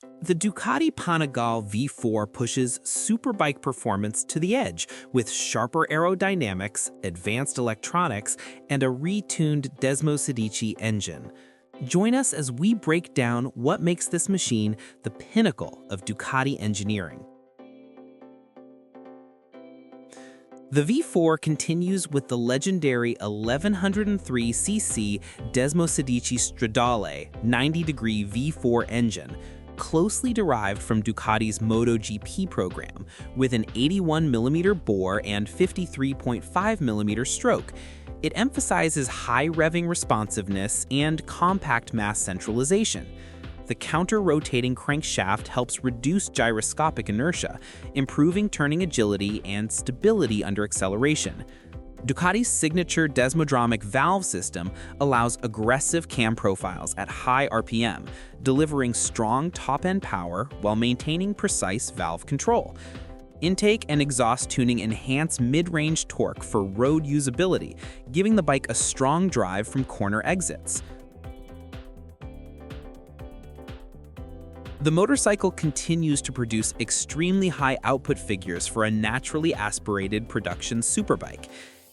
The Ducati Panigale V4 pushes superbike performance to the edge with sharper aerodynamics, advanced electronics, and a retuned Desmosedici engine. Join us as we break down what makes this machine the pinnacle of Ducati engineering. The V4 continues with the legendary 1103cc Desmosedici Stradale 90-degree V4 engine, closely derived from Ducati's MotoGP program, with an 81mm bore and 53.5mm stroke. It emphasizes high revving responsiveness and compact mass centralization. The counter-rotating crankshaft helps reduce gyroscopic inertia, improving turning agility and stability under acceleration. Ducati's signature Desmodromic valve system allows aggressive cam profiles at high RPM, delivering strong top-end power while maintaining precise valve control. Intake and exhaust tuning enhance mid-range torque for road usability, giving the bike a strong drive from corner exits. The motorcycle continues to produce extremely high output figures for a naturally aspirated production superbike.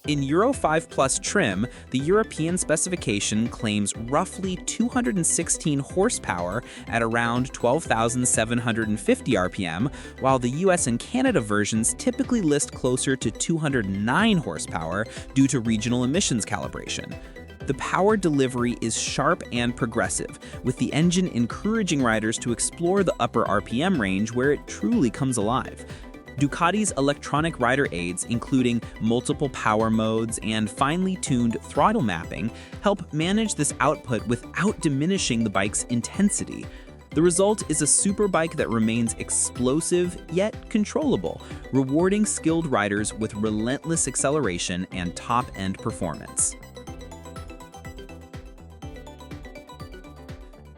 In Euro 5 Plus trim, the European specification claims roughly 216 horsepower at around 12,750 RPM, while the US and Canada versions typically list closer to 209 horsepower due to regional emissions calibration. The power delivery is sharp and progressive, with the engine encouraging riders to explore the upper RPM range where it truly comes alive. Ducati's electronic rider aids, including multiple power modes and finely tuned throttle mapping, help manage this output without diminishing the bike's intensity. The result is a superbike that remains explosive yet controllable, rewarding skilled riders with relentless acceleration and top-end performance.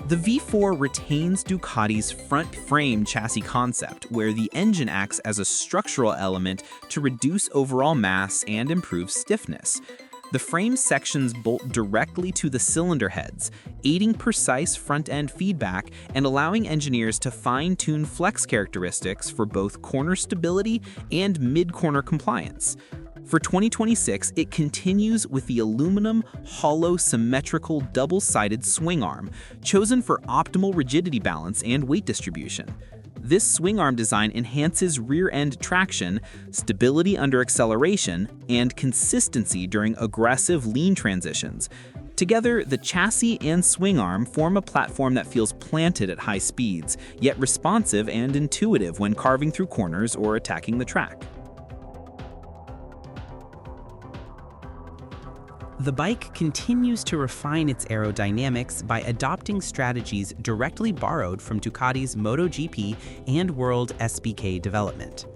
The V4 retains Ducati's front frame chassis concept, where the engine acts as a structural element to reduce overall mass and improve stiffness. The frame sections bolt directly to the cylinder heads, aiding precise front-end feedback and allowing engineers to fine-tune flex characteristics for both corner stability and mid-corner compliance. For 2026, it continues with the aluminum, hollow, symmetrical, double-sided swing arm, chosen for optimal rigidity balance and weight distribution. This swing arm design enhances rear-end traction, stability under acceleration, and consistency during aggressive lean transitions. Together, the chassis and swing arm form a platform that feels planted at high speeds, yet responsive and intuitive when carving through corners or attacking the track. The bike continues to refine its aerodynamics by adopting strategies directly borrowed from Ducati's MotoGP and World SBK development.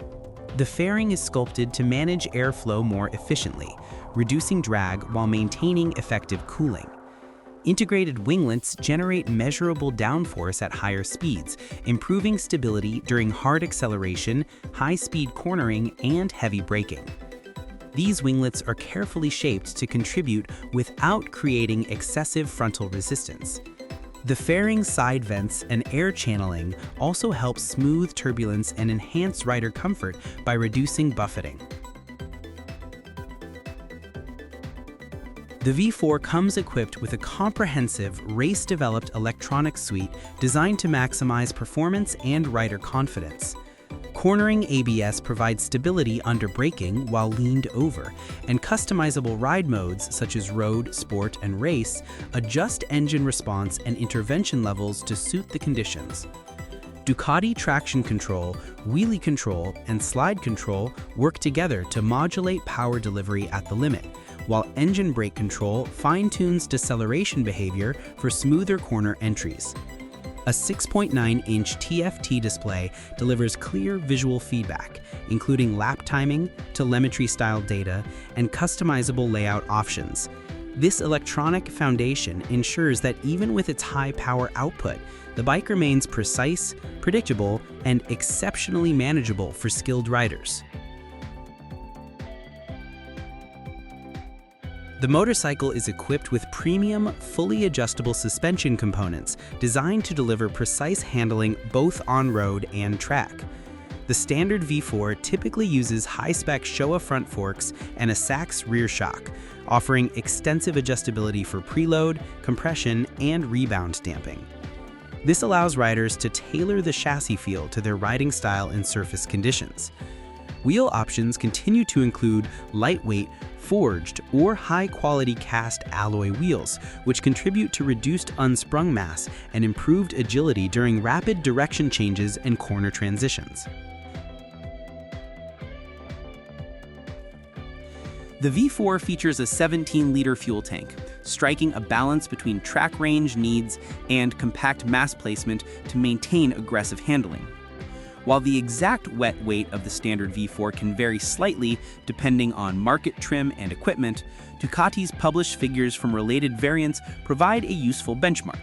The fairing is sculpted to manage airflow more efficiently, reducing drag while maintaining effective cooling. Integrated winglets generate measurable downforce at higher speeds, improving stability during hard acceleration, high-speed cornering, and heavy braking. These winglets are carefully shaped to contribute without creating excessive frontal resistance. The fairing side vents and air channeling also help smooth turbulence and enhance rider comfort by reducing buffeting. The V4 comes equipped with a comprehensive, race-developed electronics suite designed to maximize performance and rider confidence. Cornering ABS provides stability under braking while leaned over, and customizable ride modes such as road, sport, and race adjust engine response and intervention levels to suit the conditions. Ducati traction control, wheelie control, and slide control work together to modulate power delivery at the limit, while engine brake control fine-tunes deceleration behavior for smoother corner entries. A 6.9-inch TFT display delivers clear visual feedback, including lap timing, telemetry-style data, and customizable layout options. This electronic foundation ensures that even with its high power output, the bike remains precise, predictable, and exceptionally manageable for skilled riders. The motorcycle is equipped with premium, fully adjustable suspension components designed to deliver precise handling both on-road and track. The standard V4 typically uses high-spec Showa front forks and a Sachs rear shock, offering extensive adjustability for preload, compression, and rebound damping. This allows riders to tailor the chassis feel to their riding style and surface conditions. Wheel options continue to include lightweight, forged, or high-quality cast alloy wheels, which contribute to reduced unsprung mass and improved agility during rapid direction changes and corner transitions. The V4 features a 17-liter fuel tank, striking a balance between track range needs and compact mass placement to maintain aggressive handling. While the exact wet weight of the standard V4 can vary slightly depending on market trim and equipment, Ducati's published figures from related variants provide a useful benchmark.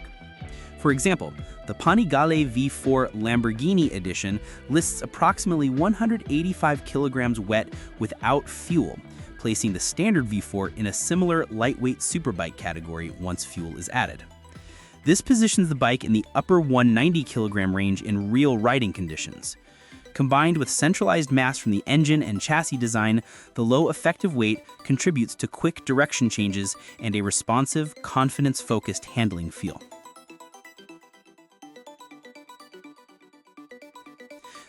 For example, the Panigale V4 Lamborghini edition lists approximately 185 kilograms wet without fuel, placing the standard V4 in a similar lightweight superbike category once fuel is added. This positions the bike in the upper 190 kilogram range in real riding conditions. Combined with centralized mass from the engine and chassis design, the low effective weight contributes to quick direction changes and a responsive, confidence-focused handling feel.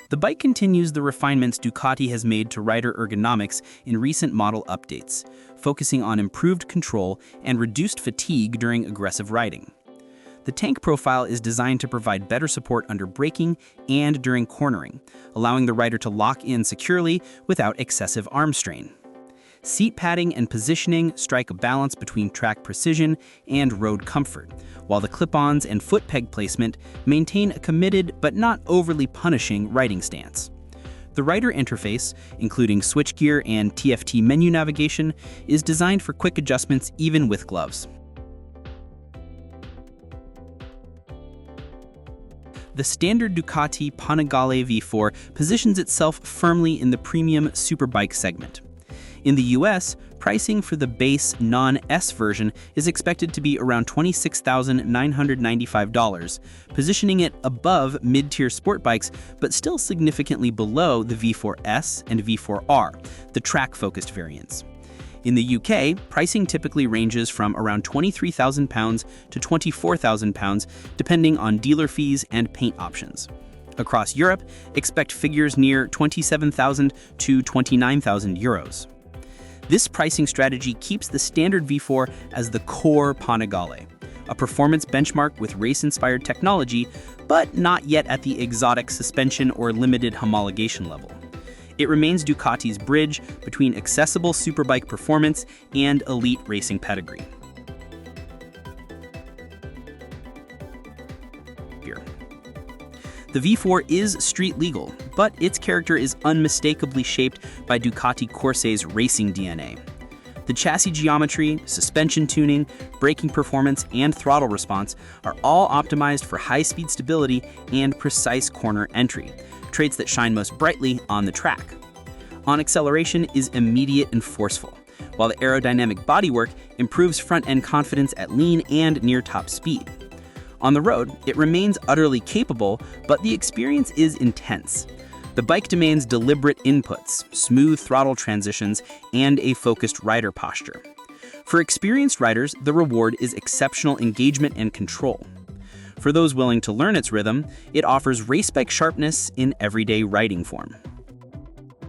The bike continues the refinements Ducati has made to rider ergonomics in recent model updates, focusing on improved control and reduced fatigue during aggressive riding. The tank profile is designed to provide better support under braking and during cornering, allowing the rider to lock in securely without excessive arm strain. Seat padding and positioning strike a balance between track precision and road comfort, while the clip-ons and foot peg placement maintain a committed but not overly punishing riding stance. The rider interface, including switchgear and TFT menu navigation, is designed for quick adjustments even with gloves. The standard Ducati Panigale V4 positions itself firmly in the premium superbike segment. In the US, pricing for the base non-S version is expected to be around $26,995, positioning it above mid-tier sport bikes but still significantly below the V4S and V4R, the track-focused variants. In the UK, pricing typically ranges from around £23,000 to £24,000 depending on dealer fees and paint options. Across Europe, expect figures near €27,000 to €29,000. This pricing strategy keeps the standard V4 as the core Panigale, a performance benchmark with race-inspired technology, but not yet at the exotic suspension or limited homologation level. It remains Ducati's bridge between accessible superbike performance and elite racing pedigree. The V4 is street legal, but its character is unmistakably shaped by Ducati Corsair's racing DNA. The chassis geometry, suspension tuning, braking performance, and throttle response are all optimized for high-speed stability and precise corner entry, traits that shine most brightly on the track. On acceleration is immediate and forceful, while the aerodynamic bodywork improves front-end confidence at lean and near-top speed. On the road, it remains utterly capable, but the experience is intense. The bike demands deliberate inputs, smooth throttle transitions, and a focused rider posture. For experienced riders, the reward is exceptional engagement and control. For those willing to learn its rhythm, it offers race bike sharpness in everyday riding form.